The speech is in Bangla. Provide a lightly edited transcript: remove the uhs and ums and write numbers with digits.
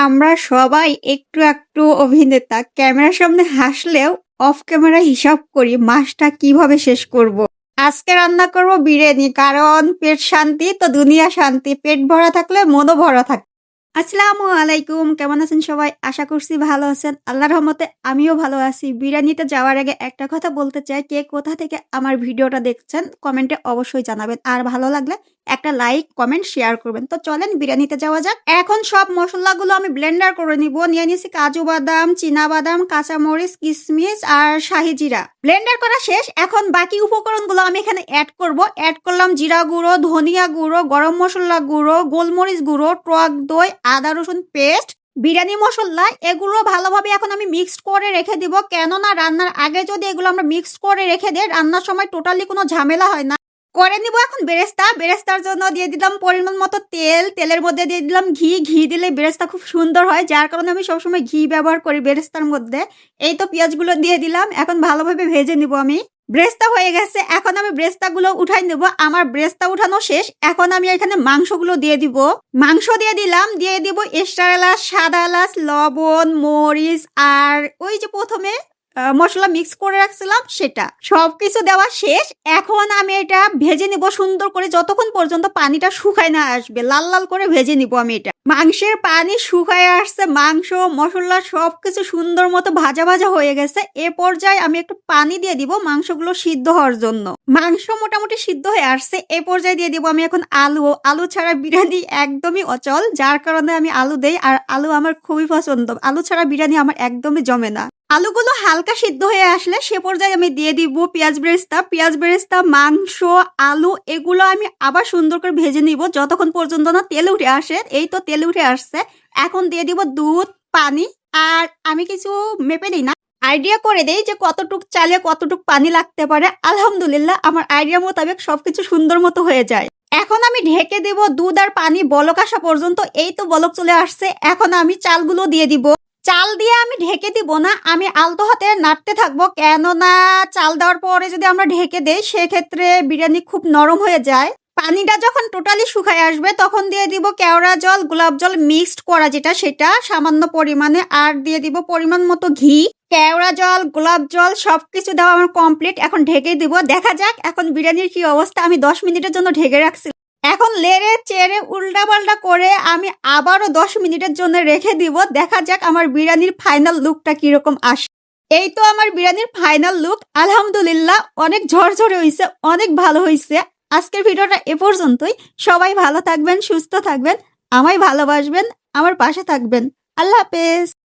আমরা সবাই একটু একটু অভিনেতা। ক্যামেরার সামনে হাসলেও অফ ক্যামেরা হিসাব করি মাসটা কিভাবে শেষ করব। আজকে রান্না করব বিরিয়ানি, কারণ পেট শান্তি তো দুনিয়া শান্তি। পেট ভরা থাকলে মনও ভরা থাকে। আসসালামু আলাইকুম, কেমন আছেন সবাই? আশা করছি ভালো আছেন। আল্লাহর রহমতে আমিও ভালো আছি। বিরিয়ানিতে যাওয়ার আগে একটা কথা বলতে চাই, কে কোথা থেকে আমার ভিডিওটা দেখছেন কমেন্টে অবশ্যই জানাবেন। আর ভালো লাগলে একটা লাইক, কমেন্ট, শেয়ার করবেন। তো চলেন বিরিয়ানিতে যাওয়া যাক। এখন সব মশলাগুলো আমি ব্লেন্ডার করে নিব। নিয়ে নিয়েছি কাজু বাদাম, চীনা বাদাম, কাঁচামরিচ, কিশমিশ আর শাহি জিরা। ব্লেন্ডার করা শেষ। এখন বাকি উপকরণগুলো আমি এখানে অ্যাড করব। অ্যাড করলাম জিরা গুঁড়ো, ধনিয়া গুঁড়ো, গরম মশলা গুঁড়ো, গোলমরিচ গুঁড়ো, টক দই, আদা রসুন পেস্ট, বিরিয়ানি মশলা। এগুলো ভালোভাবে এখন আমি মিক্সড করে রেখে দিব। কেননা রান্নার আগে যদি এগুলো আমরা মিক্সড করে রেখে দিই, রান্নার সময় টোটালি কোনো ঝামেলা হয় না। করে নিব এখন বেরেস্তা। বেরেস্তার জন্য দিয়ে দিলাম পরিমাণ মতো তেল। তেলের মধ্যে দিয়ে দিলাম ঘি। ঘি দিলে বেরেস্তা খুব সুন্দর হয়, যার কারণে আমি সবসময় ঘি ব্যবহার করি বেরেস্তার মধ্যে। এই তো পেঁয়াজগুলো দিয়ে দিলাম। এখন ভালোভাবে ভেজে নিব আমি। ব্রেস্তা হয়ে গেছে। এখন আমি ব্রেস্তাগুলো উঠাই নেব। আমার ব্রেস্তা উঠানো শেষ। এখন আমি এখানে মাংসগুলো দিয়ে দিব। মাংস দিয়ে দিলাম। দিয়ে দিব এক্সট্রা এলাচ, সাদা এলাচ, লবণ, মরিচ আর ওই যে প্রথমে মশলা মিক্স করে রাখছিলাম সেটা। সবকিছু দেওয়া শেষ। এখন আমি এটা ভেজে নিব সুন্দর করে, যতক্ষণ পর্যন্ত পানিটা শুকায় না আসবে। লাল লাল করে ভেজে নিব আমি এটা। মাংসের পানি শুকায় আসছে, মাংস মশলা সবকিছু সুন্দর মতো ভাজা ভাজা হয়ে গেছে। এ পর্যায়ে আমি একটু পানি দিয়ে দিব মাংসগুলো সিদ্ধ হওয়ার জন্য। মাংস মোটামুটি সিদ্ধ হয়ে আসছে। এ পর্যায়ে দিয়ে দিব আমি এখন আলু। আলু ছাড়া বিরিয়ানি একদমই অচল, যার কারণে আমি আলু দেই। আর আলু আমার খুবই পছন্দ। আলু ছাড়া বিরিয়ানি আমার একদমই জমে না। আলুগুলো হালকা সিদ্ধ হয়ে আসলে সে পর্যায়ে আমি দিয়ে দিব পেঁয়াজ বেরেস্তা। পেঁয়াজ বেরেস্তা, মাংস, আলু এগুলো আমি আবার সুন্দর করে ভেজে নিব যতক্ষণ পর্যন্ত না তেল উঠে আসে। এই তো তেল উঠে আসছে। এখন দিয়ে দিব দুধ, পানি। আর আমি কিছু মেপে দিই না, আইডিয়া করে দেই যে কতটুক চালে কতটুক পানি লাগতে পারে। আলহামদুলিল্লাহ আমার আইডিয়া মোতাবেক সবকিছু সুন্দর মতো হয়ে যায়। এখন আমি ঢেকে দিব দুধ আর পানি বলক আসা পর্যন্ত। এই তো বলক চলে আসছে। এখন আমি চালগুলো দিয়ে দিব। চাল দিয়ে আমি ঢেকে দিব না, আমি আলতো হাতে নাড়তে থাকবো। কেননা চাল দেওয়ার পরে যদি আমরা ঢেকে দেই সেক্ষেত্রে বিরিয়ানি খুব নরম হয়ে যায়। পানিটা যখন টোটালি শুকায় আসবে তখন দিয়ে দিব কেওড়া জল, গোলাপ জল মিক্সড করা যেটা, সেটা সামান্য পরিমাণে। আর দিয়ে দিব পরিমাণ মতো ঘি। কেওড়া জল, গোলাপ জল সবকিছু দেওয়া আমার কমপ্লিট। এখন ঢেকে দিব। দেখা যাক এখন বিরিয়ানির কি অবস্থা। আমি 10 মিনিটের জন্য ঢেকে রাখছি। এখন লেড়ে চেড়ে উল্টা পাল্টা করে আমি আবারও 10 মিনিটের জন্য রেখে দিব। দেখা যাক আমার বিরিয়ানির ফাইনাল লুকটা কিরকম আসে। এই তো আমার বিরিয়ানির ফাইনাল লুক। আলহামদুলিল্লাহ অনেক ঝরঝরে হয়েছে, অনেক ভালো হয়েছে। আজকের ভিডিওটা এ পর্যন্তই। সবাই ভালো থাকবেন, সুস্থ থাকবেন, আমায় ভালোবাসবেন, আমার পাশে থাকবেন। আল্লাহ হাফেজ।